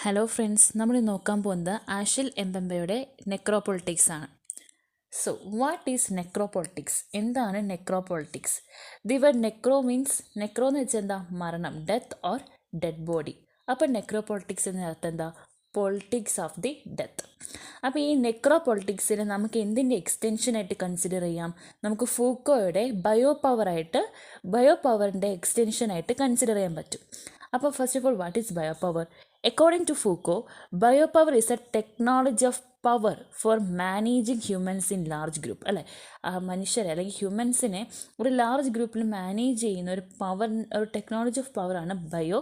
Hello friends, നമ്മൾ നോക്കാൻ പോകുന്നത് ആഷിൽ എംബെമ്പയുടെ നെക്രോപൊളിറ്റിക്സ് ആണ്. So what is necropolitics? എന്താണ് necropolitics? The word necro means, necro എന്ന് വെച്ചാൽ എന്താ? മരണം, ഡെത്ത് ഓർ ഡെഡ് ബോഡി. അപ്പോൾ നെക്രോപൊളിറ്റിക്സ് എന്ന അർത്ഥം എന്താ? Politics of the death. അപ്പോൾ ഈ നെക്രോപൊളിറ്റിക്സിനെ നമുക്ക് എന്തിൻ്റെ എക്സ്റ്റൻഷനായിട്ട് കൺസിഡർ ചെയ്യാം? നമുക്ക് ഫൂക്കോയുടെ ബയോ പവറിൻ്റെ എക്സ്റ്റൻഷനായിട്ട് കൺസിഡർ ചെയ്യാൻ പറ്റും. അപ്പോൾ first of all, what is bio power? According to Foucault, biopower is a technology of power four managing humans in large group. അല്ലേ, മനുഷ്യരെ അല്ലെങ്കിൽ ഹ്യൂമൻസിനെ ഒരു ലാർജ് ഗ്രൂപ്പിൽ മാനേജ് ചെയ്യുന്ന ഒരു ടെക്നോളജി ഓഫ് പവറാണ് ബയോ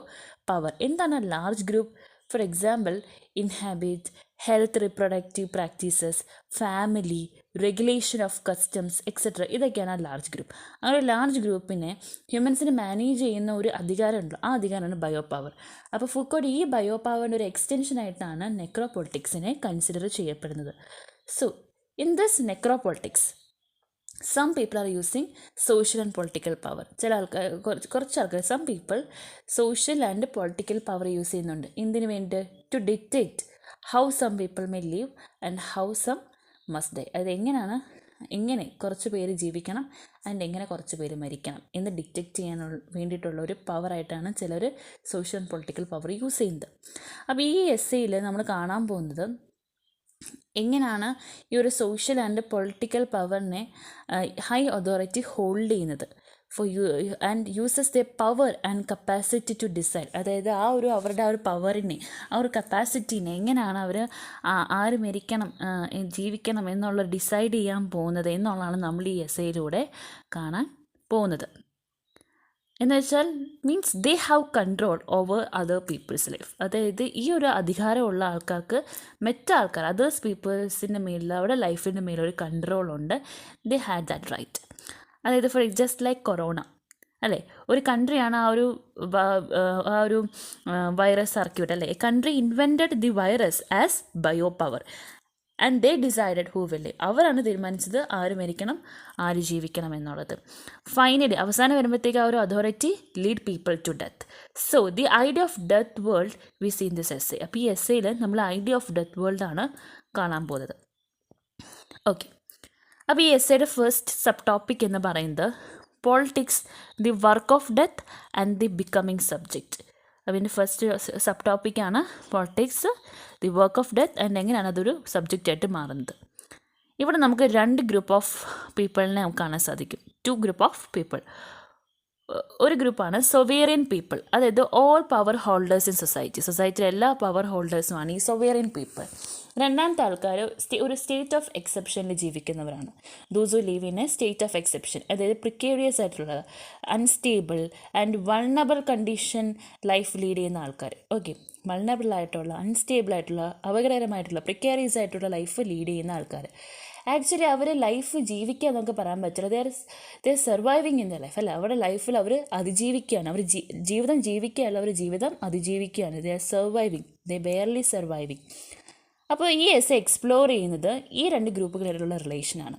പവർ. എന്താണ് large group? For example, inhabit, health, reproductive practices, family, regulation of customs etcetera. ഇതൊക്കെയാണ് ലാർജ് ഗ്രൂപ്പ്. ആ ഒരു ലാർജ് ഗ്രൂപ്പിനെ ഹ്യൂമൻസിനെ മാനേജ് ചെയ്യുന്ന ഒരു അധികാരമുണ്ടല്ലോ, ആ അധികാരമാണ് ബയോ പവർ. അപ്പോൾ ഫുക്കോഡ് ഈ ബയോ പവറിൻ്റെ ഒരു എക്സ്റ്റൻഷനായിട്ടാണ് നെക്രോപൊളിറ്റിക്സിനെ കൺസിഡർ ചെയ്യപ്പെടുന്നത്. So in this necropolitics some people are using social and political power. ചില ആൾക്കാർ, കുറച്ച് ആൾക്കാർ, some people social and political power use ചെയ്യുന്നുണ്ട്. എന്തിനു വേണ്ടി? To dictate how some people may live and how some must die. അത് എങ്ങനെ കുറച്ച് പേര് ജീവിക്കണം ആൻഡ് എങ്ങനെ കുറച്ച് പേര് മരിക്കണം എന്ന് ഡിക്റ്റേറ്റ് ചെയ്യാൻ വേണ്ടിയിട്ടുള്ള ഒരു പവറായിട്ടാണ് ചിലർ social and political power use ചെയ്യുന്നത്. അപ്പോൾ ഈ എസ്സേയിൽ നമ്മൾ കാണാൻ പോകുന്നത് എങ്ങനെയാണ് ഈ ഒരു സോഷ്യൽ ആൻഡ് പൊളിറ്റിക്കൽ പവറിനെ ഹൈ അതോറിറ്റി ഹോൾഡ് ചെയ്യുന്നത് and uses the power and capacity to decide. അതായത് അവരുടെ ആ ഒരു പവറിനെ, ആ ഒരു കപ്പാസിറ്റീനെ എങ്ങനെയാണ് അവർ ആര് മരിക്കണം, ജീവിക്കണം എന്നുള്ള ഡിസൈഡ് ചെയ്യാൻ പോകുന്നത് എന്നുള്ളതാണ് നമ്മൾ ഈ എസ്സേയിലൂടെ കാണാൻ പോകുന്നത്. എന്ന് വെച്ചാൽ means they have control over other people's life. അതായത് ഈ ഒരു അധികാരമുള്ള ആൾക്കാർക്ക് മറ്റാൾക്കാർ, അതേഴ്സ് പീപ്പിൾസിൻ്റെ മേലിൽ, അവരുടെ ലൈഫിൻ്റെ മേലൊരു കൺട്രോളുണ്ട്. They had that right. അതായത് ഫോർ ജസ്റ്റ് ലൈക്ക് കൊറോണ, അല്ലേ, ഒരു കൺട്രിയാണ് ആ ഒരു വൈറസ് ഇറക്കിവിട്ട്, അല്ലേ. A country invented the virus as bio power and they decided who will live. അവരാണ് തീരുമാനിച്ചത് ആര് മരിക്കണം, ആര് ജീവിക്കണം എന്നുള്ളത്. ഫൈനലി അവസാനം വരുമ്പോഴത്തേക്ക് ആ ഒരു authority lead people to death. So the idea of death world we see in this essay. അപ്പോൾ ഈ എസ്സേയിൽ നമ്മൾ ഐഡിയ ഓഫ് ഡെത്ത് വേൾഡാണ് കാണാൻ പോകുന്നത്. ഓക്കെ, അപ്പോൾ ഈ എസ്സേയുടെ ഫസ്റ്റ് സബ് ടോപ്പിക് എന്ന് പറയുന്നത് politics, the work of death and the becoming subject. അതിൻ്റെ ഫസ്റ്റ് സബ് ടോപ്പിക്കാണ് politics, the work of death and എങ്ങനെയാണ് അതൊരു സബ്ജക്റ്റായിട്ട് മാറുന്നത്. ഇവിടെ നമുക്ക് രണ്ട് ഗ്രൂപ്പ് ഓഫ് പീപ്പിളിനെ നമുക്ക് കാണാൻ സാധിക്കും. Two group of people. ഒരു ഗ്രൂപ്പാണ് സൊവേറിയൻ പീപ്പിൾ, അതായത് ഓൾ പവർ ഹോൾഡേഴ്സ് ഇൻ സൊസൈറ്റിയിലെ എല്ലാ പവർ ഹോൾഡേഴ്സുമാണ് ഈ സൊവേറിയൻ പീപ്പിൾ. രണ്ടാമത്തെ ആൾക്കാർ ഒരു സ്റ്റേറ്റ് ഓഫ് എക്സെപ്ഷനിൽ ജീവിക്കുന്നവരാണ്. Those who leave in A state of exception, അതായത് പ്രിക്കേരിയസ് ആയിട്ടുള്ള, unstable and vulnerable condition life lead ചെയ്യുന്ന ആൾക്കാർ. ഓക്കെ, വൾണറബിൾ ആയിട്ടുള്ള, അൺസ്റ്റേബിൾ ആയിട്ടുള്ള, അപകടകരമായിട്ടുള്ള, പ്രിക്കേരിയസ് ആയിട്ടുള്ള ലൈഫ് ലീഡ് ചെയ്യുന്ന ആൾക്കാർ. ആക്ച്വലി അവർ ലൈഫ് ജീവിക്കുക എന്നൊക്കെ പറയാൻ പറ്റില്ല. ദേ സർവൈവിങ് ഇൻ ദ ലൈഫ്, അല്ല, അവരുടെ ലൈഫിൽ അവർ അതിജീവിക്കുകയാണ്. അവർ ജീവിതം ജീവിക്കുകയല്ല, അവർ ജീവിതം അതിജീവിക്കുകയാണ്. They are surviving, they barely surviving. അപ്പോൾ ഈ എസ്സേ എക്സ്പ്ലോർ ചെയ്യുന്നത് ഈ രണ്ട് ഗ്രൂപ്പുകളിലുള്ള റിലേഷനാണ്.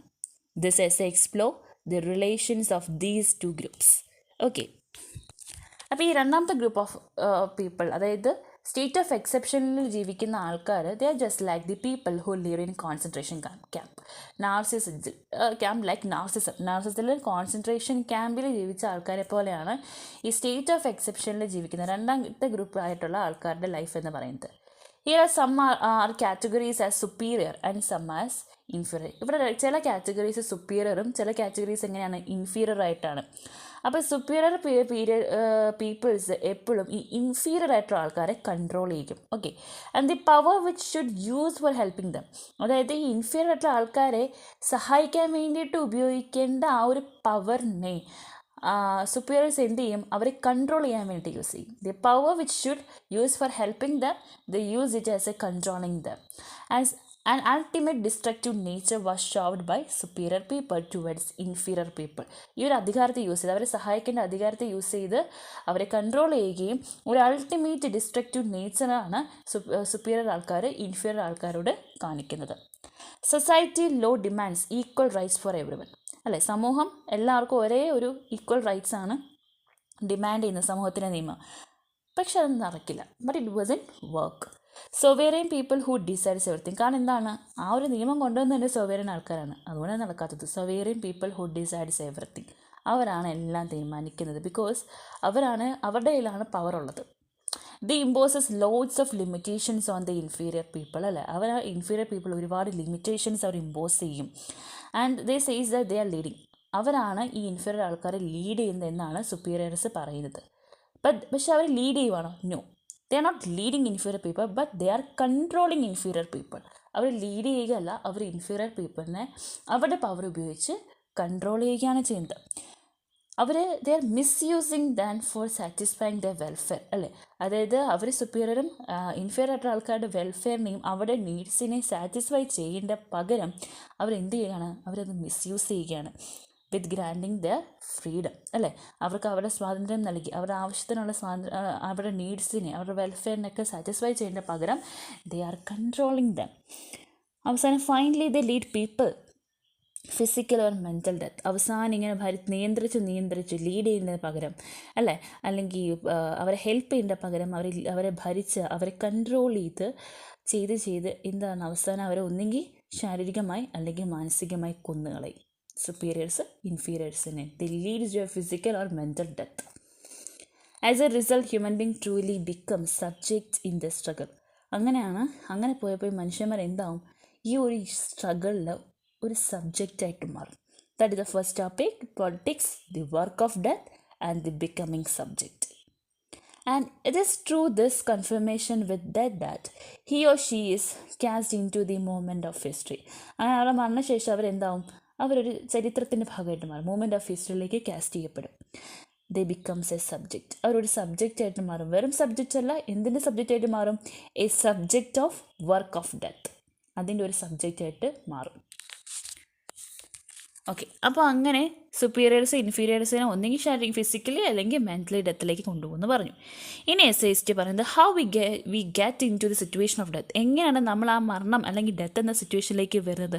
This essay explore the relations of these two groups. Okay, അപ്പോൾ ഈ രണ്ടാമത്തെ ഗ്രൂപ്പ് ഓഫ് പീപ്പിൾ, അതായത് സ്റ്റേറ്റ് ഓഫ് എക്സെപ്ഷനിൽ ജീവിക്കുന്ന ആൾക്കാർ, they are just like the people who live in concentration camp, നാർസിസത്തിൽ കോൺസെൻട്രേഷൻ ക്യാമ്പിൽ ജീവിച്ച ആൾക്കാരെ പോലെയാണ് ഈ സ്റ്റേറ്റ് ഓഫ് എക്സെപ്ഷനിൽ ജീവിക്കുന്ന രണ്ടാമത്തെ ഗ്രൂപ്പ് ആയിട്ടുള്ള ആൾക്കാരുടെ ലൈഫ് എന്ന് പറയുന്നത്. Here some are categories as superior and some as inferior. ഇവിടെ ചില കാറ്റഗറീസ് സുപ്പീരിയറും ചില കാറ്റഗറീസ് എങ്ങനെയാണ്, ഇൻഫീരിയർ ആയിട്ടാണ്. അപ്പോൾ സുപ്പീരിയർ പീപ്പിൾസ് എപ്പോഴും ഈ ഇൻഫീരിയർ ആയിട്ടുള്ള ആൾക്കാരെ കൺട്രോൾ ചെയ്യും. Okay, and the power which should use for helping dum, അതായത് ഈ ഇൻഫീരിയർ ആയിട്ടുള്ള ആൾക്കാരെ സഹായിക്കാൻ വേണ്ടിയിട്ട് ഉപയോഗിക്കേണ്ട ആ ഒരു പവറിനെ സുപ്പീരിയേഴ്സ് എന്ത് ചെയ്യും, അവരെ കൺട്രോൾ ചെയ്യാൻ വേണ്ടി യൂസ് ചെയ്യും. The power which should use for helping them, the use it as a controlling them. As an ultimate destructive nature was showed by superior people towards inferior people. ഈ ഒരു അധികാരത്തെ use ചെയ്ത്, അവരെ സഹായിക്കേണ്ട അധികാരത്തെ use ചെയ്ത് അവരെ control ചെയ്യുകയും ഒരു അൾട്ടിമേറ്റ് ഡിസ്ട്രക്റ്റീവ് നേച്ചറാണ് സുപ്പീരിയർ ആൾക്കാർ ഇൻഫീരിയർ ആൾക്കാരോട് കാണിക്കുന്നത്. Society law demands equal rights for everyone, അല്ലേ, സമൂഹം എല്ലാവർക്കും ഒരേ ഒരു ഈക്വൽ റൈറ്റ്സ് ആണ് ഡിമാൻഡ് ചെയ്യുന്നത്, സമൂഹത്തിൻ്റെ നിയമം. പക്ഷെ അതൊന്നും നടക്കില്ല. But it wasn't work. Sovereign people who decides everything. കാരണം എന്താണ്, ആ ഒരു നിയമം കൊണ്ടുവന്ന് തന്നെ സൊവേറിയൻ ആൾക്കാരാണ്, അതുകൊണ്ടാണ് നടക്കാത്തത്. Sovereign people who decides everything, അവരാണ് എല്ലാം തീരുമാനിക്കുന്നത്. ബിക്കോസ് അവരുടെ കയ്യിലാണ് പവർ ഉള്ളത്. The imposes loads of limitations on the inferior people, അല്ലേ? അവർ ആ ഇൻഫീരിയർ പീപ്പിൾ ഒരുപാട് ലിമിറ്റേഷൻസ് അവർ ഇമ്പോസ് ചെയ്യും. And they says that they are leading, അവരാണ് ഈ ഇൻഫീരിയർ ആൾക്കാരെ ലീഡ് ചെയ്യുന്നത് എന്നാണ് സുപ്പീരിയർസ് പറയുന്നത്. പക്ഷെ അവർ ലീഡ് ചെയ്യുവാണോ? No, they are not leading inferior people, but they are controlling inferior people. അവർ ലീഡ് ചെയ്യുകയല്ല, അവർ ഇൻഫീരിയർ പീപ്പിളിനെ അവരുടെ പവർ ഉപയോഗിച്ച് കൺട്രോൾ ചെയ്യുകയാണ് ചെയ്യുന്നത്. They are misusing than for satisfying the welfare, അല്ലേ? അതായത് അവർ സുപ്പീരിയറും ഇൻഫീരിയർ ആയിട്ടുള്ള ആൾക്കാരുടെ വെൽഫെയറിനെയും അവരുടെ നീഡ്സിനെ സാറ്റിസ്ഫൈ ചെയ്യേണ്ട പകരം അവരെന്ത് ചെയ്യുകയാണ്? അവരത് മിസ്യൂസ് ചെയ്യുകയാണ്. വിത്ത് ഗ്രാൻഡിങ് ദ ഫ്രീഡം, അല്ലേ? അവർക്ക് അവരുടെ സ്വാതന്ത്ര്യം നൽകി അവരുടെ ആവശ്യത്തിനുള്ള അവരുടെ നീഡ്സിനെ അവരുടെ വെൽഫെയറിനൊക്കെ സാറ്റിസ്ഫൈ ചെയ്യേണ്ട പകരം ദേ ആർ കൺട്രോളിങ് ദം. അവസാനം finally they lead people physical or mental death. അവസാനം ഇങ്ങനെ നിയന്ത്രിച്ച് ലീഡ് ചെയ്യുന്നതിന് പകരം, അല്ലേ, അല്ലെങ്കിൽ അവരെ ഹെൽപ്പ് ചെയ്യേണ്ട പകരം അവരെ ഭരിച്ച് അവരെ കൺട്രോൾ ചെയ്ത് എന്താണ് അവസാനം അവരെ ഒന്നെങ്കിൽ ശാരീരികമായി അല്ലെങ്കിൽ മാനസികമായി കൊന്നുകളയും. സുപ്പീരിയേഴ്സ് ഇൻഫീരിയേഴ്സിനെ the leads to a physical or mental death. As a result human being truly become subject in the struggle. അങ്ങനെ പോയപ്പോൾ മനുഷ്യന്മാർ എന്താവും? ഈ ഒരു സ്ട്രഗിളിൽ ഒരു സബ്ജക്റ്റായിട്ട് മാറും. That is the first topic, politics, the work of death and the becoming subject. And it is through this confirmation with death that he or she is cast into the moment of history. അങ്ങനെ അവരുടെ മരണശേഷം അവരെന്താവും? അവരൊരു ചരിത്രത്തിൻ്റെ ഭാഗമായിട്ട് മാറും, moment of ഹിസ്റ്ററിയിലേക്ക് cast ചെയ്യപ്പെടും. ദേ becomes A subject, അവരൊരു സബ്ജക്റ്റായിട്ട് മാറും. വെറും സബ്ജക്റ്റ് അല്ല, എന്തിൻ്റെ സബ്ജക്റ്റായിട്ട് മാറും? A subject of work of death, അതിൻ്റെ ഒരു സബ്ജക്റ്റായിട്ട് മാറും. ഓക്കെ, അപ്പോൾ അങ്ങനെ സുപ്പീരിയേഴ്സ് ഇൻഫീരിയേഴ്സിനെ ഒന്നെങ്കിൽ ഫിസിക്കലി അല്ലെങ്കിൽ മെൻ്റലി ഡെത്തിലേക്ക് കൊണ്ടുപോകുമെന്ന് പറഞ്ഞു. ഇനി എസ്സേയിസ്റ്റ് പറയുന്നത് how we get in to the situation of death. എങ്ങനെയാണ് നമ്മൾ ആ മരണം അല്ലെങ്കിൽ ഡെത്ത് എന്ന സിറ്റുവേഷനിലേക്ക് വരുന്നത്?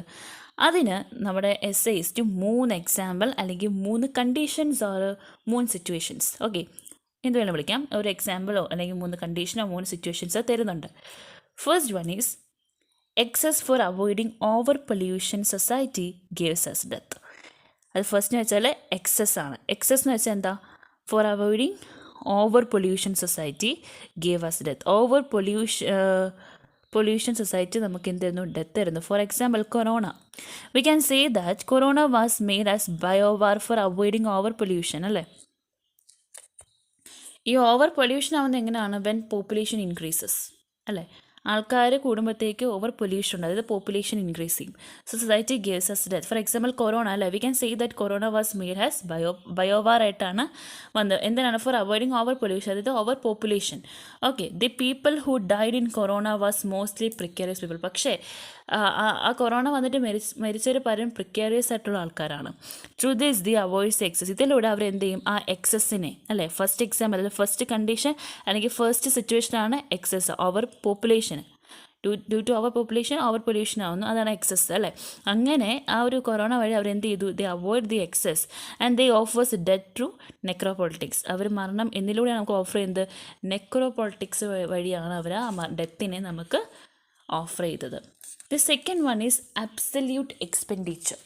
അതിന് നമ്മുടെ എസ്സേയിസ്റ്റ് 3 എക്സാമ്പിൾ അല്ലെങ്കിൽ 3 കണ്ടീഷൻസ് ഓർ 3 സിറ്റുവേഷൻസ്, ഓക്കെ, എന്ത് വേണം വിളിക്കാം, ഒരു എക്സാമ്പിളോ അല്ലെങ്കിൽ 3 കണ്ടീഷനോ 3 സിറ്റുവേഷൻസോ തരുന്നുണ്ട്. First one is excess for avoiding over pollution society ഗേവ്സ് us death. അത് ഫസ്റ്റ് എന്ന് വെച്ചാൽ എക്സസ് ആണ്. എക്സസ് എന്ന് വെച്ചാൽ എന്താ? For avoiding over pollution society gave us death. Over pollution society നമുക്ക് എന്ത് തരുന്നു? ഡെത്ത് തരുന്നു. For example corona, we can say that corona was made as biowar for avoiding over pollution, അല്ലേ? ഈ ഓവർ പൊല്യൂഷൻ ആവുന്നത് എങ്ങനെയാണ്? വെൻ പോപ്പുലേഷൻ ഇൻക്രീസസ്, അല്ലേ? ആൾക്കാർ കൂടുമ്പോഴത്തേക്ക് ഓവർ പൊല്യൂഷൻ ഉണ്ട്, അതായത് പോപ്പുലേഷൻ ഇൻക്രീസ് ചെയ്യും. So society ഗേവ്സ് us death. For example corona, അല്ലേ? We can say that corona was made as biowar ആയിട്ടാണ് വന്നത്. എന്തിനാണ്? ഫോർ അവോയ്ഡിങ് ഓവർ പൊല്യൂഷൻ, അതായത് over population. Okay, the people who died in corona was mostly precarious people. പക്ഷേ ആ corona വന്നിട്ട് മരിച്ചവർ പലരും പ്രിക്കേറിയസ് ആയിട്ടുള്ള ആൾക്കാരാണ്. Through this the avoids excess. ഇതിലൂടെ അവർ എന്ത് ചെയ്യും? ആ എക്സസിനെ, അല്ലേ, ഫസ്റ്റ് എക്സാമ്പിൾ അല്ലെങ്കിൽ ഫസ്റ്റ് കണ്ടീഷൻ അല്ലെങ്കിൽ ഫസ്റ്റ് സിറ്റുവേഷനാണ് excess, over population. Due to over pollution ആവുന്നു, അതാണ് എക്സസ്, അല്ലേ? അങ്ങനെ ആ ഒരു കൊറോണ വഴി അവർ എന്ത് ചെയ്തു? They avoid the excess and they offers death through necropolitics. അവർ മരണം എന്നിലൂടെ നമുക്ക് ഓഫർ ചെയ്യുന്നത് നെക്രോപൊളിറ്റിക്സ് വഴിയാണ് അവർ ആ ഡെത്തിനെ നമുക്ക് ഓഫർ ചെയ്തത്. The second one is absolute expenditure.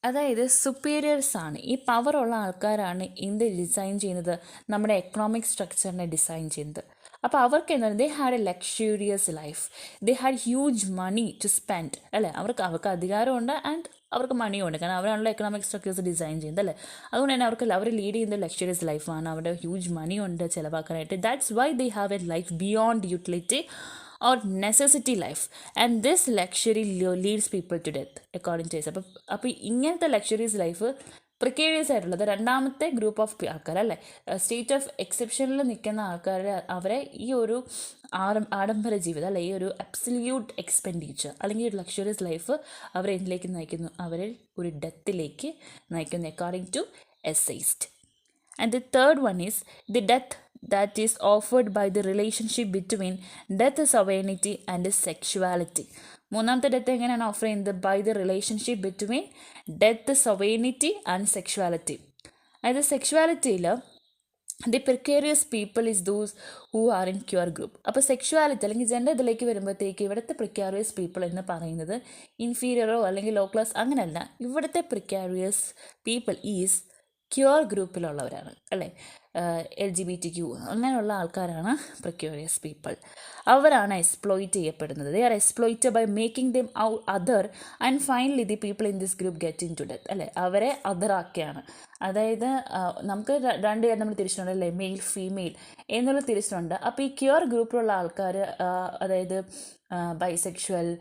അതായത് സുപ്പീരിയേഴ്സ് ആണ്, ഈ പവറുള്ള ആൾക്കാരാണ് എന്ത് ഡിസൈൻ ചെയ്യുന്നത്? നമ്മുടെ എക്കണോമിക് സ്ട്രക്ചറിനെ ഡിസൈൻ ചെയ്യുന്നത്. അപ്പോൾ അവർക്ക് എന്താണ്? They had a luxurious life, they had huge money to spend, അല്ലേ? അവർക്ക് അധികാരമുണ്ട് ആൻഡ് അവർക്ക് മണിയുണ്ട്, കാരണം അവരാണല്ലോ എക്കണോമിക് സ്ട്രക്ചേഴ്സ് ഡിസൈൻ ചെയ്യുന്നത്, അല്ലേ? അതുകൊണ്ട് തന്നെ അവർ ലീഡ് ചെയ്യുന്ന ലക്ഷറിയസ് ലൈഫാണ്, അവരുടെ ഹ്യൂജ് മണി ഉണ്ട് ചിലവാക്കാനായിട്ട്. That's why they have a life beyond utility or necessity life, and this luxury leads people to death according to us. അപ്പോൾ ഇങ്ങനത്തെ ലക്ഷറീസ് ലൈഫ് പ്രിക്കേരിയസ് ആയിട്ടുള്ളത് രണ്ടാമത്തെ ഗ്രൂപ്പ് ഓഫ് ആൾക്കാർ, അല്ലേ? സ്റ്റേറ്റ് ഓഫ് എക്സെപ്ഷനിൽ നിൽക്കുന്ന ആൾക്കാർ, അവരെ ഈ ഒരു ആഡംബര ജീവിതം, അല്ലെ, ഈ ഒരു അബ്സല്യൂട്ട് എക്സ്പെൻഡിച്ചർ അല്ലെങ്കിൽ ഒരു ലക്ഷറിയസ് ലൈഫ് അവരെ എന്തിലേക്ക് നയിക്കുന്നു? അവരെ ഒരു ഡെത്തിലേക്ക് നയിക്കുന്നു according to essayist. And the third one is the death that is offered by the relationship between death, sovereignty and sexuality. മൂന്നാമത്തെ ഡെത്ത് എങ്ങനെയാണ് ഓഫർ ചെയ്യുന്നത്? By the relationship between death, sovereignty and sexuality. അതായത് സെക്ഷുവാലിറ്റിയിൽ the precarious people is those who are in queer group. അപ്പോൾ sexuality അല്ലെങ്കിൽ gender ഇതിലേക്ക് വരുമ്പോഴത്തേക്ക് ഇവിടുത്തെ പ്രിക്കാരിയസ് പീപ്പിൾ എന്ന് പറയുന്നത് ഇൻഫീരിയറോ അല്ലെങ്കിൽ ലോ ക്ലാസ് അങ്ങനെയല്ല. ഇവിടുത്തെ പ്രിക്കാരിയസ് പീപ്പിൾ ഈസ് ക്യൂർ ഗ്രൂപ്പിലുള്ളവരാണ് അല്ലേ. LGBTQ അങ്ങനെയുള്ള ആൾക്കാരാണ് പ്രിക്യൂരിയസ് പീപ്പിൾ. അവരാണ് എക്സ്പ്ലോയിറ്റ് ചെയ്യപ്പെടുന്നത്. They are exploited by making them other and finally the people in this group get in to death അല്ലേ. അവരെ അതറാക്കിയാണ്. അതായത് നമുക്ക് രണ്ട് പേര് നമ്മൾ തിരിച്ചിട്ടുണ്ട് അല്ലേ, മെയിൽ ഫീമെയിൽ എന്നുള്ള തിരിച്ചിട്ടുണ്ട്. അപ്പോൾ ഈ ക്യൂർ ഗ്രൂപ്പിലുള്ള ആൾക്കാർ, അതായത് ബൈസെക്ഷുവൽ,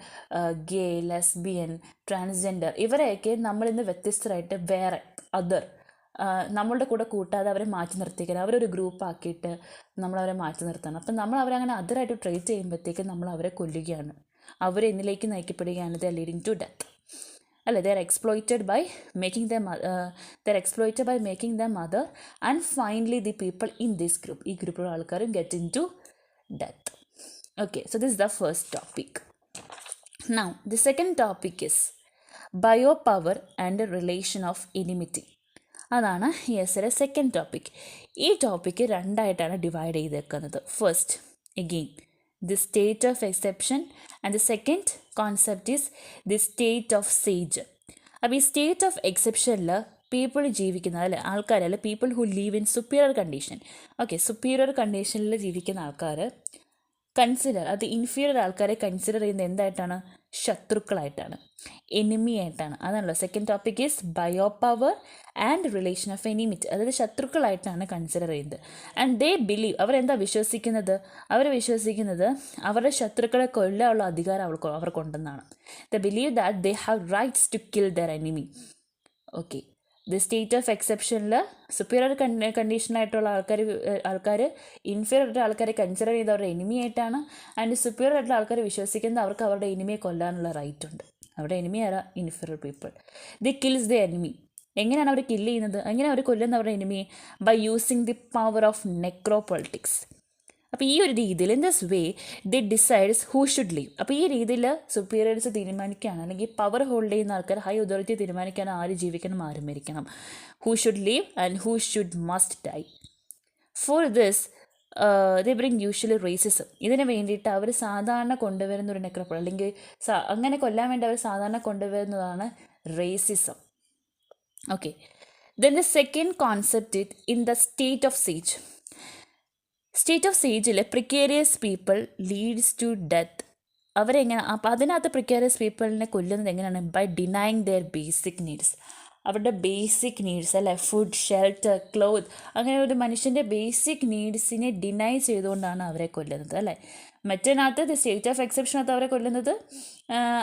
ഗേ, ലെസ്ബിയൻ, ട്രാൻസ്ജെൻഡർ, ഇവരെയൊക്കെ നമ്മളിന്ന് വ്യത്യസ്തരായിട്ട് വേറെ അതർ നമ്മളുടെ കൂടെ കൂട്ടാതെ അവരെ മാറ്റി നിർത്തിക്കണം. അവരൊരു ഗ്രൂപ്പാക്കിയിട്ട് നമ്മളവരെ മാറ്റി നിർത്തണം. അപ്പം നമ്മൾ അവരങ്ങനെ അതറായിട്ട് ട്രീറ്റ് ചെയ്യുമ്പോഴത്തേക്കും നമ്മൾ അവരെ കൊല്ലുകയാണ്. അവരെ എന്നിലേക്ക് നയിക്കപ്പെടുകയാണ്. They are leading to death അല്ലേ. They are exploited by making them other and finally the people in this group, ഈ ഗ്രൂപ്പിലുള്ള ആൾക്കാരും get in to death. Okay, so this is the first topic. Now the second topic is bio power and relation of enmity. അതാണ് ഈ എസ്സേയുടെ second topic. ഈ topic രണ്ടായിട്ടാണ് divide ചെയ്തേക്കുന്നത്. First again the state of exception and the second concept is the state of sage. അപ്പോൾ ഈ state of എക്സെപ്ഷനിൽ people ജീവിക്കുന്ന അല്ലെ ആൾക്കാർ, അല്ലെ people who leave in superior condition. Okay, superior കണ്ടീഷനിൽ ജീവിക്കുന്ന ആൾക്കാർ അത് ഇൻഫീരിയർ ആൾക്കാരെ കൺസിഡർ ചെയ്യുന്നത് എന്തായിട്ടാണ്? ശത്രുക്കളായിട്ടാണ്, എനിമി ആയിട്ടാണ്. അതാണല്ലോ second topic is bio power and relation of enmity. അതായത് ശത്രുക്കളായിട്ടാണ് കൺസിഡർ ചെയ്യുന്നത്. ആൻഡ് ദേ ബിലീവ്, അവരെന്താ വിശ്വസിക്കുന്നത്? അവർ വിശ്വസിക്കുന്നത് അവരുടെ ശത്രുക്കളെ കൊല്ലാനുള്ള അധികാരം അവർക്കുണ്ടെന്നാണ്. They believe that they have rights to kill their enemy. Okay, the state of എക്സെപ്ഷനിൽ സുപ്പീരിയർ കണ്ടീഷനായിട്ടുള്ള ആൾക്കാർ ഇൻഫീരിയർ ആയിട്ടുള്ള ആൾക്കാരെ കൺസിഡർ ചെയ്ത് അവരുടെ എനിമി ആയിട്ടാണ്. ആൻഡ് സുപ്പീരിയർ ആയിട്ടുള്ള ആൾക്കാർ വിശ്വസിക്കുന്നത് അവർക്ക് അവരുടെ എനിമിയെ കൊല്ലാനുള്ള റൈറ്റ് ഉണ്ട്. അവരുടെ എനിമി ആരാ? Inferior people. The kills the enemy. എങ്ങനെയാണ് അവർ കില്ല് ചെയ്യുന്നത്? എങ്ങനെ അവർ കൊല്ലുന്നത് അവരുടെ എനിമിയെ? By using the power of necropolitics. അപ്പോൾ ഈ ഒരു രീതിയിൽ in this way the decides who should live. അപ്പോൾ ഈ രീതിയിൽ സുപ്പീരിയർസ് തീരുമാനിക്കുകയാണ്, അല്ലെങ്കിൽ പവർ ഹോൾഡ് ചെയ്യുന്ന ആൾക്കാർ, ഹൈ അതോറിറ്റി തീരുമാനിക്കുകയാണ് ആര് ജീവിക്കണം ആര് മരിക്കണം, who should live and who should must die. For this they bring usually racism. ഇതിന് വേണ്ടിയിട്ട് അവർ സാധാരണ കൊണ്ടുവരുന്ന ഒരു നെക്രോപ്പോൾ, അല്ലെങ്കിൽ അങ്ങനെ കൊല്ലാൻ വേണ്ടി അവർ സാധാരണ കൊണ്ടുവരുന്നതാണ് racism. Okay, then the second concept in the state of siege. State of സേജിൽ precarious people leads to death. അവരെങ്ങനെ? അപ്പം അതിനകത്ത് പ്രിക്കേരിയസ് പീപ്പിളിനെ കൊല്ലുന്നത് എങ്ങനെയാണ്? By denying their basic needs. അവരുടെ ബേസിക് നീഡ്സ് അല്ലെ, ഫുഡ്, ഷെൽട്ടർ, ക്ലോത്ത്, അങ്ങനെ ഒരു മനുഷ്യൻ്റെ ബേസിക് നീഡ്സിനെ ഡിനൈ ചെയ്തുകൊണ്ടാണ് അവരെ കൊല്ലുന്നത് അല്ലേ. മറ്റേനകത്ത് ദി സ്റ്റേറ്റ് ഓഫ് എക്സെപ്ഷനകത്ത് അവരെ കൊല്ലുന്നത്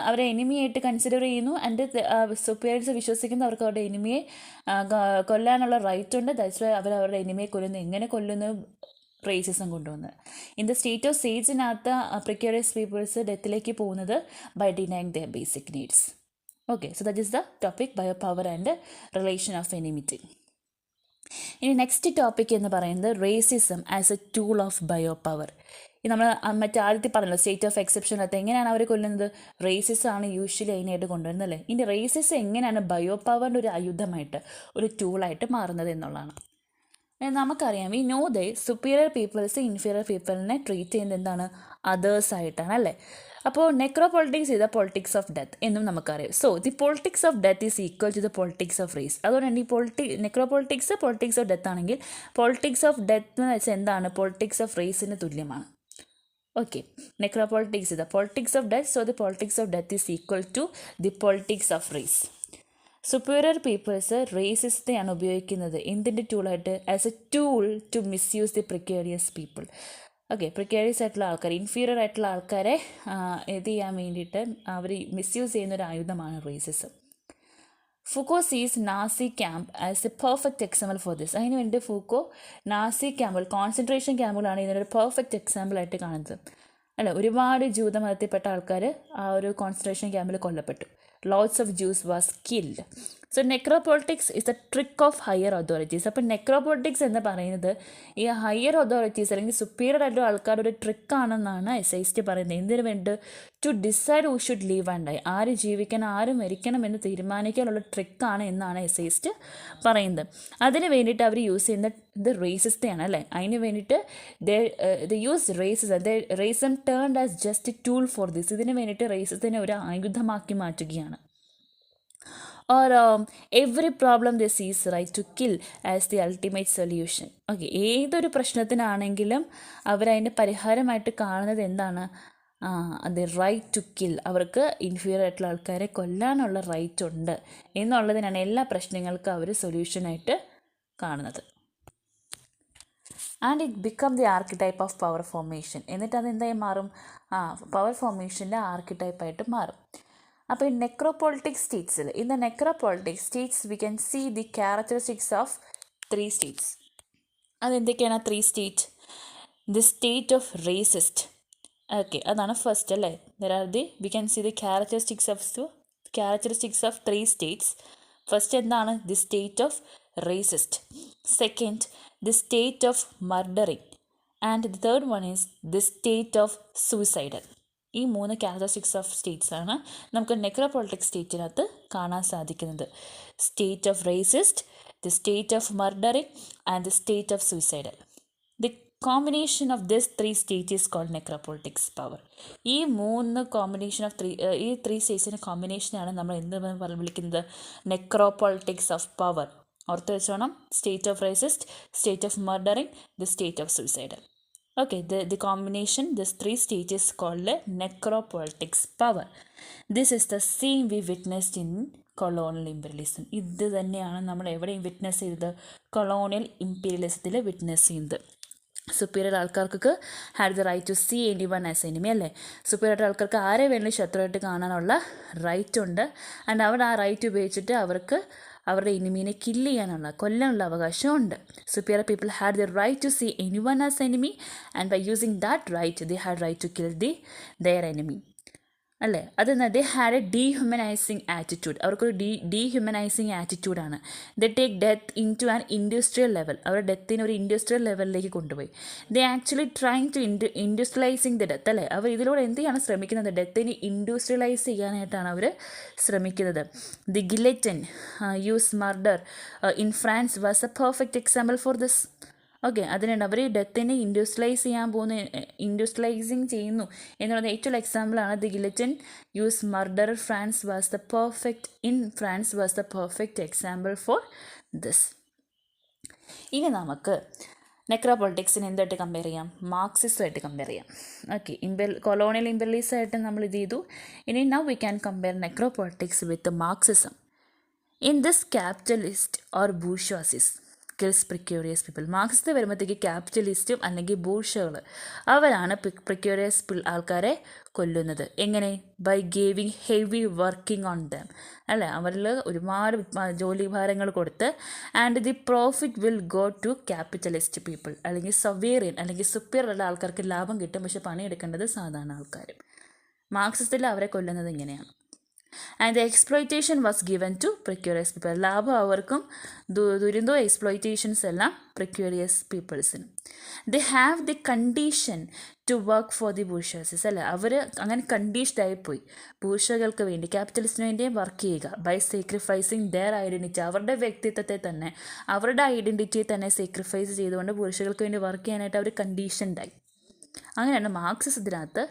അവരെ എനിമിയായിട്ട് കൺസിഡർ ചെയ്യുന്നു. ആൻഡ് സുപ്പീരിയർസ് വിശ്വസിക്കുന്ന അവർക്ക് അവരുടെ എനിമിയെ കൊല്ലാനുള്ള റൈറ്റ് ഉണ്ട്. ദാറ്റ്സ് വൈ അവരുടെ എനിമിയെ കൊല്ലുന്നു. എങ്ങനെ കൊല്ലുന്നു? റേസിസം കൊണ്ടുവന്ന്. ഇൻ ദ സ്റ്റേറ്റ് ഓഫ് സേജിനകത്ത് പ്രിക്കേരിയസ് പീപ്പിൾസ് ഡെത്തിലേക്ക് പോകുന്നത് by denying their basic needs. Okay, so that is the topic bio power and relation of enmity. ഇനി നെക്സ്റ്റ് ടോപ്പിക് എന്ന് പറയുന്നത് racism as a tool of bio power. ഈ നമ്മൾ മറ്റേ ആദ്യത്തെ പറഞ്ഞല്ലോ സ്റ്റേറ്റ് ഓഫ് എക്സെപ്ഷനകത്ത് എങ്ങനെയാണ് അവർ കൊല്ലുന്നത്? റേസിസം ആണ് യൂഷ്വലി അതിനായിട്ട് കൊണ്ടുവരുന്നത് അല്ലേ. ഇനി റേസിസം എങ്ങനെയാണ് ബയോ പവറിൻ്റെ ഒരു ആയുധമായിട്ട്, ഒരു ടൂളായിട്ട് മാറുന്നത് എന്നുള്ളതാണ്. നമുക്കറിയാം, ഈ know they superior peoples inferior പീപ്പിളിനെ ട്രീറ്റ് ചെയ്യുന്നത് എന്താണ്? അതേഴ്സ് ആയിട്ടാണ് അല്ലേ. അപ്പോൾ necropolitics is the politics of death എന്നും നമുക്കറിയാം. So the politics of death is equal to the politics of race. അതുകൊണ്ട് തന്നെ ഈ നെക്രോപൊളിറ്റിക്സ് പൊളിറ്റിക്സ് ഓഫ് ഡെത്ത് ആണെങ്കിൽ പൊളിറ്റിക്സ് ഓഫ് ഡെത്ത് എന്ന് വെച്ചാൽ എന്താണ്? പൊളിറ്റിക്സ് ഓഫ് റേസിന് തുല്യമാണ്. Okay, necropolitics is the politics of death. So the politics of death is equal to the politics of race. Superior peoples റേസിസത്തെയാണ് ഉപയോഗിക്കുന്നത് എന്തിൻ്റെ ടൂളായിട്ട്? As a tool to misuse the precarious people. Okay, precarious ആയിട്ടുള്ള ആൾക്കാർ, inferior ആയിട്ടുള്ള ആൾക്കാരെ ഇത് ചെയ്യാൻ വേണ്ടിയിട്ട് അവർ മിസ്യൂസ് ചെയ്യുന്ന ഒരു ആയുധമാണ് റേസിസം. ഫൂക്കോ സീസ് Nazi camp as A perfect example for this. അതിന് വേണ്ടി ഫൂക്കോ നാസി ക്യാമ്പുകൾ, കോൺസെൻട്രേഷൻ ക്യാമ്പുകളാണ് ഇതിനൊരു പെർഫെക്റ്റ് എക്സാമ്പിളായിട്ട് കാണുന്നത് അല്ല. ഒരുപാട് ജൂതമതത്തിൽപ്പെട്ട ആൾക്കാർ ആ ഒരു കോൺസെൻട്രേഷൻ ക്യാമ്പിൽ കൊല്ലപ്പെട്ടു. Lots of Jews was killed. So necropolitics is a trick of higher authorities. അപ്പോൾ നെക്രോപോളിറ്റിക്സ് എന്ന് പറയുന്നത് ഈ ഹയർ അതോറിറ്റീസ് അല്ലെങ്കിൽ സുപ്പീരിയർ ആയിട്ടുള്ള ആൾക്കാരുടെ ഒരു ട്രിക്കാണെന്നാണ് എസൈസ്റ്റ് പറയുന്നത്. എന്തിനു വേണ്ടി? To decide who should live and die. ആര് ജീവിക്കണം ആര് മരിക്കണം എന്ന് തീരുമാനിക്കാനുള്ള ട്രിക്കാണ് എന്നാണ് എസൈസ്റ്റ് പറയുന്നത്. അതിന് വേണ്ടിയിട്ട് അവർ യൂസ് ചെയ്യുന്ന ഇത് റേസിസത്തെയാണ് അല്ലേ. അതിന് വേണ്ടിയിട്ട് the use racism. Racism turned as just tool for this. ഇതിന് വേണ്ടിയിട്ട് റേസിസത്തിനെ ഒരു ആയുധമാക്കി മാറ്റുകയാണ്. Or every problem they sees right to kill as the ultimate solution. Okay, ഏതൊരു പ്രശ്നത്തിനാണെങ്കിലും അവരതിൻ്റെ പരിഹാരമായിട്ട് കാണുന്നത് എന്താണ്? അത് റൈറ്റ് ടു കിൽ. അവർക്ക് ഇൻഫീരിയർ ആയിട്ടുള്ള ആൾക്കാരെ കൊല്ലാനുള്ള റൈറ്റ് ഉണ്ട് എന്നുള്ളതിനാണ് എല്ലാ പ്രശ്നങ്ങൾക്കും അവർ സൊല്യൂഷനായിട്ട് കാണുന്നത്. And it become the archetype of power formation. എന്നിട്ട് അതെന്തായി മാറും? പവർ ഫോർമേഷൻ്റെ ആർക്കിടൈപ്പായിട്ട് മാറും. അപ്പോൾ ഈ നെക്രോപോളിറ്റിക് സ്റ്റേറ്റ്സിൽ in the necropolitic states we can see the characteristics of 3 states. അതെന്തൊക്കെയാണ് 3 state? The state of racist. Okay, അതാണ് ഫസ്റ്റ് അല്ലേ. We can see the characteristics of 3 states. First എന്താണ്? The state of racist. Second, the state of murdering. And the third one is the state of suicidal. ഈ 3 characteristics of States ആണ് നമുക്ക് നെക്രോപോളിറ്റിക് സ്റ്റേറ്റിനകത്ത് കാണാൻ സാധിക്കുന്നത്. State of racist, the state of murdering and the state of suicidal. The combination of this 3 state is called necropolitics power. ഈ 3 combination of 3 സ്റ്റേറ്റ്സിൻ്റെ കോമ്പിനേഷനാണ് നമ്മൾ എന്ത് വിളിക്കുന്നത്? Necropolitics of power. ഓർത്ത് വെച്ചോണം. State of racist, state of murdering, the state of suicidal. Okay, the combination, these 3 stages called necropolitics power. This is the same we witnessed in colonial imperialism. ഇത് തന്നെയാണ് നമ്മൾ എവിടെയും വിറ്റ്നസ് ചെയ്തത്? Colonial ഇമ്പീരിയലിസത്തിൽ witness ചെയ്യുന്നത്. Superior ആൾക്കാർക്ക് had the right to see any one as enemy അല്ലേ. Superior ആൾക്കാർക്ക് ആരെ വേണമെങ്കിലും ശത്രുവായിട്ട് കാണാനുള്ള റൈറ്റ് ഉണ്ട്. ആൻഡ് അവർ ആ റൈറ്റ് ഉപയോഗിച്ചിട്ട് അവർക്ക് അവരുടെ എനിമീനെ കൊല്ലാനുള്ള അവകാശമുണ്ട്. Superior people had the right to see any one as enemy and by using that right they had right to kill their enemy അല്ലേ. അതെന്താ? They had a dehumanising attitude. അവർക്കൊരു ഡീഹ്യൂമനൈസിങ് ആറ്റിറ്റ്യൂഡാണ്. They take death in to an industrial level. അവർ ഡെത്തിനെ ഒരു industrial ലെവലിലേക്ക് കൊണ്ടുപോയി. They actually trying to industrialising the death അല്ലേ. അവർ ഇതിലൂടെ എന്ത് ചെയ്യാണ് ശ്രമിക്കുന്നത്? ഡെത്തിനെ ഇൻഡസ്ട്രിയലൈസ് ചെയ്യാനായിട്ടാണ് അവർ ശ്രമിക്കുന്നത്. The guillotine use murder in France was a perfect example for this. Okay, അതിനുണ്ട് അവർ ഡെത്തിനെ ഇൻഡസ്ട്രിയലൈസിങ് ചെയ്യുന്നു എന്നുള്ളത് ഏറ്റവും എക്സാമ്പിളാണ് the guillotine use murder. France was the perfect example for this. ഇനി നമുക്ക് നെക്രോപോളിറ്റിക്സിന് എന്തായിട്ട് കമ്പയർ ചെയ്യാം? മാർക്സിസമായിട്ട് കമ്പയർ ചെയ്യാം. ഓക്കെ, കൊളോണിയൽ ഇമ്പീരിയലിസമായിട്ട് നമ്മൾ ഇത് ചെയ്തു. ഇനി now we can compare necropolitics with Marxism. In this capitalist or bourgeoisies kills precarious people. Marxist വരുമ്പോഴത്തേക്ക് ക്യാപിറ്റലിസ്റ്റും അല്ലെങ്കിൽ ബൂർഷകൾ അവരാണ് പ്രിക്യൂരിയസ് ആൾക്കാരെ കൊല്ലുന്നത്. എങ്ങനെ? By giving heavy working on them അല്ലേ. അവരിൽ ഒരുപാട് ജോലി ഭാരങ്ങൾ കൊടുത്ത് and the profit will go to capitalist people അല്ലെങ്കിൽ സവേറിയൻ അല്ലെങ്കിൽ സുപ്പീരിയർ ഉള്ള ആൾക്കാർക്ക് ലാഭം കിട്ടും, പക്ഷെ പണിയെടുക്കേണ്ടത് സാധാരണ ആൾക്കാരും. മാർക്സിസ്റ്റിൽ അവരെ കൊല്ലുന്നത് ഇങ്ങനെയാണ്. And the exploitation was given to precarious people. ലാഭം അവർക്കും ദുരിതവും എക്സ്പ്ലോയിറ്റേഷൻസ് എല്ലാം പ്രിക്യൂരിയസ് പീപ്പിൾസിന്. They have the condition to work for the bourgeoisies അല്ലേ. അവർ അങ്ങനെ കണ്ടീഷനായിപ്പോയി ബൂർഷകൾക്ക് വേണ്ടി, ക്യാപിറ്റലിസ്റ്റിന് വേണ്ടിയും വർക്ക് ചെയ്യുക. By sacrificing their identity. അവരുടെ വ്യക്തിത്വത്തെ തന്നെ, അവരുടെ ഐഡൻറ്റിറ്റിയെ തന്നെ സാക്രിഫൈസ് ചെയ്തുകൊണ്ട് ബൂർഷകൾക്ക് വേണ്ടി വർക്ക് ചെയ്യാനായിട്ട് അവർ കണ്ടീഷൻഡായി. അങ്ങനെയാണ് മാർക്സിസത്തിനകത്ത്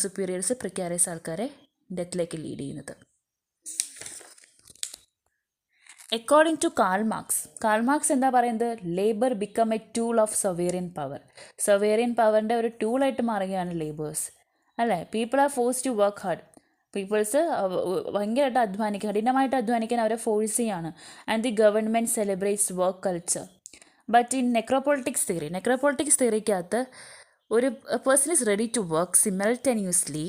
സുപ്പീരിയേഴ്സ് പ്രിക്യൂരിയസ് ആൾക്കാരെ ഡെത്തിലേക്ക് ലീഡ് ചെയ്യുന്നത്. അക്കോർഡിംഗ് ടു കാൾ മാർക്സ് എന്താ പറയുന്നത്? Labour become a tool of sovereign power. Sovereign പവറിൻ്റെ ഒരു ടൂളായിട്ട് മാറുകയാണ് ലേബേഴ്സ് അല്ലേ. People are force to work hard. Peoples ഭയങ്കരമായിട്ട് കഠിനമായിട്ട് അധ്വാനിക്കാൻ അവരെ ഫോഴ്സ് ചെയ്യാണ്. And the government celebrates work culture. But in necropolitics തിയറിക്കകത്ത് ഒരു person is ready to work simultaneously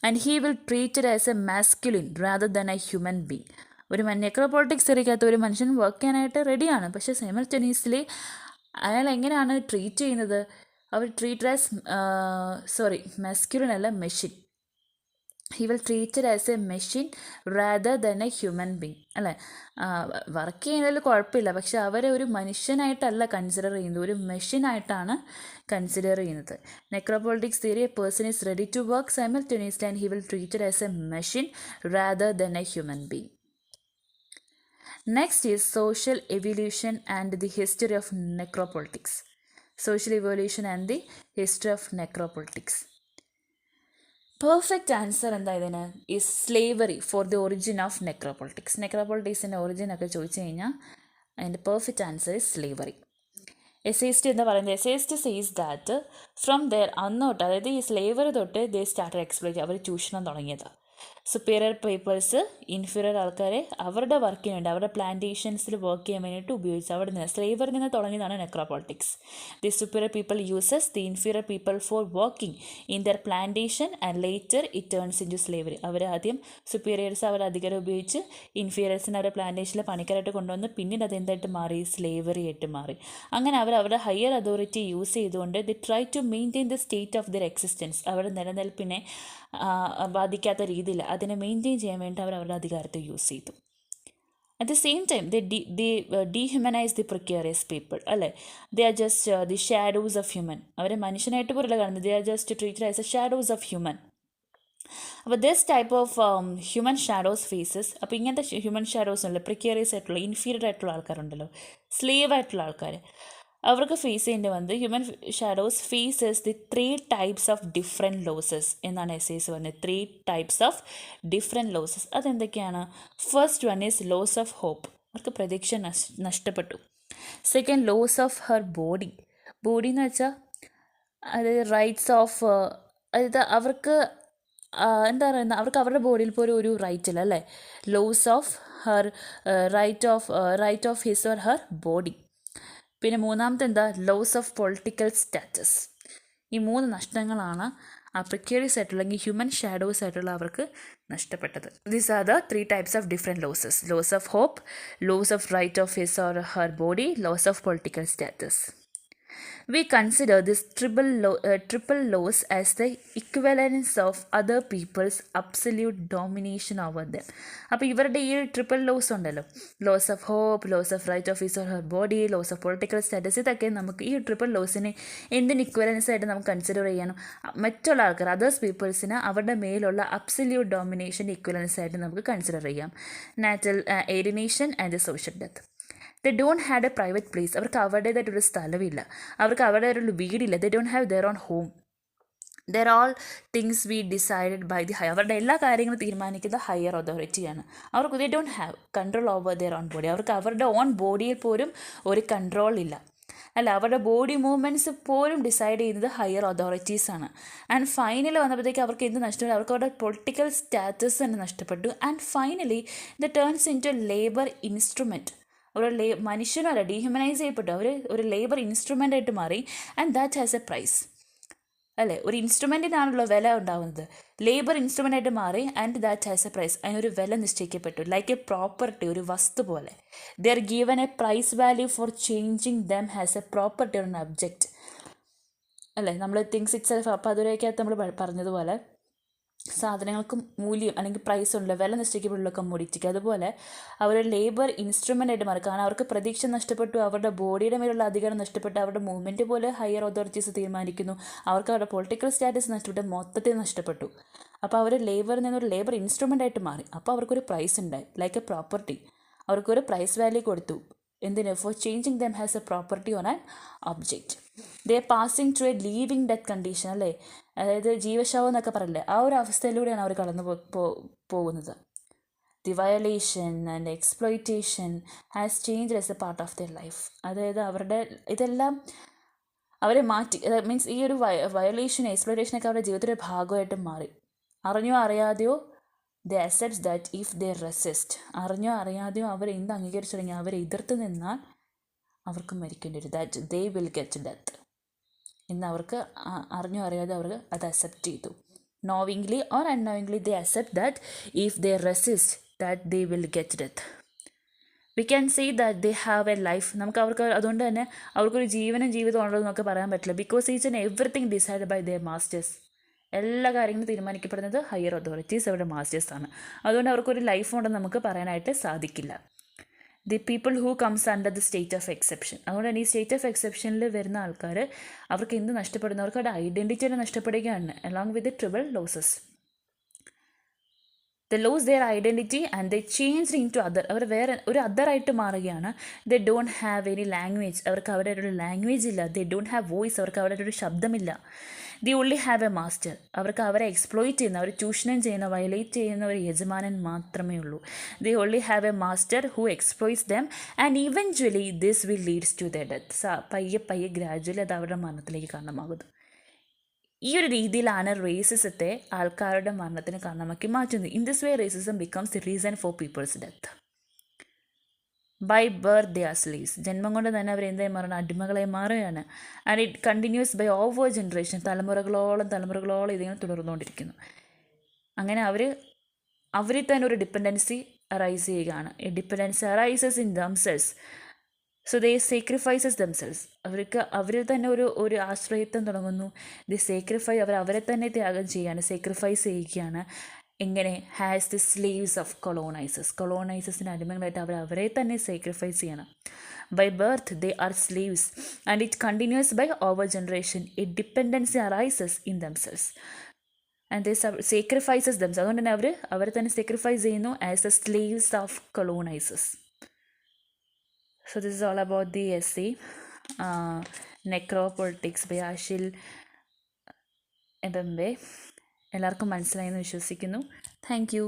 and he will treated as a masculine rather than a human being. ഒരു നെക്രോപോളിറ്റിക്സ് തിയറിക്കകത്ത് ഒരു മനുഷ്യൻ വർക്ക് ചെയ്യാനായിട്ട് റെഡിയാണ്, പക്ഷേ സൈമൾട്ടേനിയസ്ലി അയാൾ എങ്ങനെയാണ് ട്രീറ്റ് ചെയ്യുന്നത്? അവർ ട്രീറ്റഡ് ആസ് മാസ്കുലിൻ അല്ല machine. He will treated as a machine rather than a human being. അല്ലേ, വർക്ക് ചെയ്യുന്നതിൽ കുഴപ്പമില്ല, പക്ഷെ അവരെ ഒരു മനുഷ്യനായിട്ടല്ല കൺസിഡർ ചെയ്യുന്നത്, ഒരു മെഷീനായിട്ടാണ് കൺസിഡർ ചെയ്യുന്നത്. Necropolitics theory, a person is ready to work simultaneously and he will treated as a machine rather than a human being. Next is social evolution and the history of necropolitics. Social evolution and the history of necropolitics. Perfect answer എന്താ ഇതിന്? Is slavery for the origin of necropolitics. നെക്രോപോളിറ്റിക്സിൻ്റെ origin ഒക്കെ ചോദിച്ചു കഴിഞ്ഞാൽ അതിൻ്റെ perfect answer is slavery. Essayist എന്താ പറയുന്നത്? എസേയിസ്റ്റ് സീസ് ദാറ്റ് ഫ്രം ദെയർ അന്നോട്ട്, അതായത് ഈ സ്ലേവറി തൊട്ട് ദേ സ്റ്റാർട്ടഡ് എക്സ്പ്ലോയിറ്റ്, അവർ ചൂഷണം തുടങ്ങിയത്. സുപ്പീരിയർ പീപ്പിൾസ് ഇൻഫീരിയർ ആൾക്കാരെ അവരുടെ വർക്കിന് വേണ്ടി, അവരുടെ പ്ലാന്റേഷൻസിൽ വർക്ക് ചെയ്യാൻ വേണ്ടിയിട്ട് ഉപയോഗിച്ചു. അവിടെ നിന്ന് സ്ലേവറിൽ നിന്ന് തുടങ്ങിയതാണ് necropolitics. The superior people uses the inferior people for working in their plantation and later it turns into slavery. ആദ്യം സുപ്പീരിയേഴ്സ് അവർ അധികാരം ഉപയോഗിച്ച് ഇൻഫീരിയേഴ്സിനെ അവരുടെ പ്ലാന്റേഷനിലെ പണിക്കാരായിട്ട് കൊണ്ടുവന്ന് പിന്നീട് അതെന്തായിട്ട് മാറി? സ്ലേവറി ആയിട്ട് മാറി. അങ്ങനെ അവർ അവരുടെ ഹയർ അതോറിറ്റി യൂസ് ചെയ്തുകൊണ്ട് the try to maintain the state of their existence, അവരുടെ നിലനിൽപ്പിനെ ബാധിക്കാത്ത രീതിയിൽ അതിനെ മെയിൻറ്റെയിൻ ചെയ്യാൻ വേണ്ടി അവർ അവരുടെ അധികാരത്തെ യൂസ് ചെയ്തു. At the same time they dehumanise the precarious people. അല്ലേ, they are just the shadows of human. അവരെ മനുഷ്യനായിട്ട് പോലുള്ള കാണുന്നത്, they are just treated as a shadows of human. അപ്പോൾ this type of human shadows faces, അപ്പോൾ ഇങ്ങനത്തെ human shadows ഉണ്ടല്ലോ, പ്രിക്കേറിയസ് ആയിട്ടുള്ള ഇൻഫീരിയർ ആയിട്ടുള്ള ആൾക്കാരുണ്ടല്ലോ, സ്ലേവ് ആയിട്ടുള്ള ആൾക്കാർ, അവർക്ക് ഫേസ് ചെയ്യേണ്ടി വന്നത് human shadows faces the 3 types of different losses എന്നാണ് എസ്സേസ് പറഞ്ഞത്. 3 ടൈപ്സ് ഓഫ് ഡിഫറെൻറ്റ് ലോസസ്. അതെന്തൊക്കെയാണ്? First one is loss of hope, അവർക്ക് പ്രതീക്ഷ നഷ്ടപ്പെട്ടു. Second, loss of her body. Body എന്ന് വെച്ചാൽ അതായത് റൈറ്റ്സ് ഓഫ്, അതായത് അവർക്ക് എന്താ പറയുന്നത്, അവർക്ക് അവരുടെ ബോഡിയിൽ പോലും ഒരു റൈറ്റ് ഇല്ല, അല്ലേ. Loss of her right of his or her body. പിന്നെ മൂന്നാമത്തെ എന്താ? Loss of political status. ഈ 3 നഷ്ടങ്ങളാണ് ആ പ്രിക്കേറിയസ് ആയിട്ടുള്ള അല്ലെങ്കിൽ ഹ്യൂമൻ ഷാഡോസ് ആയിട്ടുള്ള അവർക്ക് നഷ്ടപ്പെട്ടത്. These are the 3 types of different losses: loss of hope, loss of right of his or her body, loss of political status. We consider this triple loss as the equivalence of other people's absolute domination over them. അപ്പോൾ ഇവരുടെ ഈ triple loss ഉണ്ടല്ലോ, loss of hope, loss of right of his or her body, loss of political status, ഇതൊക്കെ നമുക്ക് ഈ triple ലോസിനെ എന്തിന് ഇക്വലൻസ് ആയിട്ട് നമുക്ക് കൺസിഡർ ചെയ്യാനും, മറ്റുള്ള ആൾക്കാർ അതേഴ്സ് പീപ്പിൾസിന് അവരുടെ മേലുള്ള അബ്സല്യൂട്ട് ഡോമിനേഷൻ ഇക്വലൻസ് ആയിട്ട് നമുക്ക് കൺസിഡർ ചെയ്യാം. Natural alienation and social death. They don't had a private place, അവർക്ക് അവരുടേതായിട്ടൊരു സ്ഥലമില്ല, അവർക്ക് അവരുടേതായിട്ടൊരു വീടില്ല. They don't have their own home. Their all things we decided by the അവരുടെ എല്ലാ കാര്യങ്ങളും തീരുമാനിക്കുന്ന ഹയർ അതോറിറ്റിയാണ്. അവർക്ക് they don't have control over their own body. അവർക്ക് അവരുടെ ഓൺ ബോഡിയിൽ പോലും ഒരു കൺട്രോൾ ഇല്ല, അല്ല, അവരുടെ ബോഡി മൂവ്മെൻറ്റ്സ് പോലും ഡിസൈഡ് ചെയ്യുന്നത് ഹയർ അതോറിറ്റീസാണ്. ആൻഡ് ഫൈനലി വന്നപ്പോഴത്തേക്ക് അവർക്ക് എന്ത് നഷ്ടപ്പെട്ടു? അവർക്ക് അവരുടെ പൊളിറ്റിക്കൽ സ്റ്റാറ്റസ് തന്നെ നഷ്ടപ്പെട്ടു. And finally the turns into labour instrument. ഒരു മനുഷ്യനല്ല, ഡീഹ്യൂമനൈസ് ചെയ്യപ്പെട്ടു, അവർ ഒരു ലേബർ ഇൻസ്ട്രുമെൻ്റ് ആയിട്ട് മാറി. And that has a price, അല്ലേ. ഒരു ഇൻസ്ട്രുമെൻറ്റിനാണല്ലോ വില ഉണ്ടാകുന്നത്, ലേബർ ഇൻസ്ട്രുമെൻ്റ് ആയിട്ട് മാറി. And that has a price, അതിനൊരു വില നിശ്ചയിക്കപ്പെട്ടു. ലൈക്ക് എ പ്രോപ്പർട്ടി, ഒരു വസ്തു പോലെ. They are given a price value for changing them has a property or an object, അല്ലേ. നമ്മൾ തിങ്സ് ഇറ്റ് സെൽഫ്, അപ്പോൾ അതിലേക്കകത്ത് നമ്മൾ പറഞ്ഞതുപോലെ സാധനങ്ങൾക്ക് മൂല്യം അല്ലെങ്കിൽ പ്രൈസ് ഉണ്ടല്ലോ, വില നിശ്ചയിക്കപ്പെടുള്ള കമ്മോഡിറ്റിക്ക്. അതുപോലെ അവർ ലേബർ ഇൻസ്ട്രുമെൻ്റ് ആയിട്ട് മാറി. കാരണം അവർക്ക് പ്രതീക്ഷ നഷ്ടപ്പെട്ടു, അവരുടെ ബോഡിയുടെ മേലുള്ള അധികാരം നഷ്ടപ്പെട്ടു, അവരുടെ മൂവ്മെൻറ്റ് പോലെ ഹയർ അതോറിറ്റീസ് തീരുമാനിക്കുന്നു, അവർക്ക് അവരുടെ പൊളിറ്റിക്കൽ സ്റ്റാറ്റസ് നഷ്ടപ്പെട്ടു, മൊത്തത്തിൽ നഷ്ടപ്പെട്ടു. അപ്പോൾ അവർ ലേബറിൽ നിന്നൊരു ലേബർ ഇൻസ്ട്രുമെൻ്റ് ആയിട്ട് മാറി. അപ്പോൾ അവർക്കൊരു പ്രൈസ് ഉണ്ടായി, ലൈക്ക് എ പ്രോപ്പർട്ടി. അവർക്കൊരു പ്രൈസ് വാല്യൂ കൊടുത്തു. എന്തിന്? For changing them has a property on an object. They passing through a living death condition, അല്ലേ. അതായത് ജീവശവം എന്നൊക്കെ പറയില്ലേ, ആ ഒരു അവസ്ഥയിലൂടെയാണ് അവർ കടന്നു പോകുന്നത്. The violation and exploitation has change as A part of their life. അതായത് അവരുടെ ഇതെല്ലാം അവരെ മാറ്റി, മീൻസ് ഈ ഒരു വയലേഷൻ എക്സ്പ്ലോയിറ്റേഷനൊക്കെ അവരുടെ ജീവിതത്തിൻ്റെ ഭാഗമായിട്ട് മാറി. അറിഞ്ഞോ അറിയാതെയോ they accept that if they resist, അറിഞ്ഞോ അറിയാതെയോ അവർ എന്ത് അംഗീകരിച്ചു തുടങ്ങി, അവരെ എതിർത്ത് നിന്നാൽ അവർക്ക് മരിക്കേണ്ടി വരും. That they will get death എന്ന് അവർക്ക് അറിഞ്ഞോ അറിയാതെ അവർ അത് അക്സെപ്റ്റ് ചെയ്തു. Knowingly or unknowingly they accept that if they resist that they will get death. We can say that they have a life. നമുക്ക് അവർക്ക് അതുകൊണ്ട് തന്നെ അവർക്കൊരു ജീവനും ജീവിതം ഉള്ളതെന്നൊക്കെ പറയാൻ പറ്റില്ല. Because each and everything decide by their masters. എല്ലാ കാര്യങ്ങളും തീരുമാനിക്കപ്പെടുന്നത് ഹയർ അതോറിറ്റീസ്, അവരുടെ മാസ്റ്റേഴ്സാണ്. അതുകൊണ്ട് അവർക്കൊരു ലൈഫ് ഉണ്ടെന്ന് നമുക്ക് പറയാനായിട്ട് സാധിക്കില്ല. The people who comes under the state of exception. അതുകൊണ്ട് തന്നെ ഈ സ്റ്റേറ്റ് ഓഫ് എക്സെപ്ഷനിൽ വരുന്ന ആൾക്കാർ അവർക്ക് എന്ത് നഷ്ടപ്പെടുന്നവർക്ക് അവരുടെ ഐഡൻറ്റിറ്റി നഷ്ടപ്പെടുകയാണ്, along with triple losses. The loss their identity and they change into other. അവർ വേറെ ഒരു അതറായിട്ട് മാറുകയാണ്. They don't have any language. അവർക്ക് അവരുടെ ഒരു ലാംഗ്വേജ് ഇല്ല. They don't have voice. അവർക്ക് അവരുടെ ഒരു ശബ്ദമില്ല. The only have a master. അവർക്ക് അവരെ എക്സ്പ്ലോയിറ്റ് ചെയ്യുന്ന, അവർ ചൂഷണം ചെയ്യുന്ന, വയലേറ്റ് ചെയ്യുന്ന ഒരു യജമാനൻ മാത്രമേ ഉള്ളൂ. The only have a master who exploits them and eventually this will leads to the death. പയ്യെ ഗ്രാജുവലി അത് അവരുടെ മരണത്തിലേക്ക് കാരണമാകുന്നു. ഈ ഒരു രീതിയിലാണ് റേസിസത്തെ ആൾക്കാരുടെ മരണത്തിന് കാരണമാക്കി മാറ്റുന്നത്. In this way racism becomes the reason for people's death. By birth they are slaves. ജന്മം കൊണ്ട് തന്നെ അവർ എന്തായി മാറണം, അടിമകളായി മാറുകയാണ്. And it continues by over generation. തലമുറകളോളം ഇതിങ്ങനെ തുടർന്നുകൊണ്ടിരിക്കുന്നു. അങ്ങനെ അവരിൽ തന്നെ ഒരു ഡിപ്പെൻഡൻസി അറൈസ് ചെയ്യുകയാണ്. ഈ dependency arises in themselves. So they sacrifices themselves. അവരിൽ തന്നെ ഒരു ആശ്രയത്വം തുടങ്ങുന്നു. ദി സാക്രിഫൈ, അവരെ തന്നെ ത്യാഗം ചെയ്യുകയാണ്, സാക്രിഫൈസ് ചെയ്യുകയാണ്. എങ്ങനെ? ഹാസ് ദി സ്ലേവ്സ് ഓഫ് കൊളോണൈസേഴ്സിൻ്റെ അടിമകളായിട്ട് അവരെ തന്നെ സാക്രിഫൈസ് ചെയ്യണം. By birth they are slaves and it continues by over generation. A dependency arises in themselves and they sacrifices themselves. അതുകൊണ്ട് തന്നെ അവരെ തന്നെ സാക്രിഫൈസ് ചെയ്യുന്നു as the slaves of colonisers. So this is all about the essay Necropolitics by Achille Mbembe. എല്ലാവർക്കും മനസ്സിലായെന്ന് വിശ്വസിക്കുന്നു. Thank you.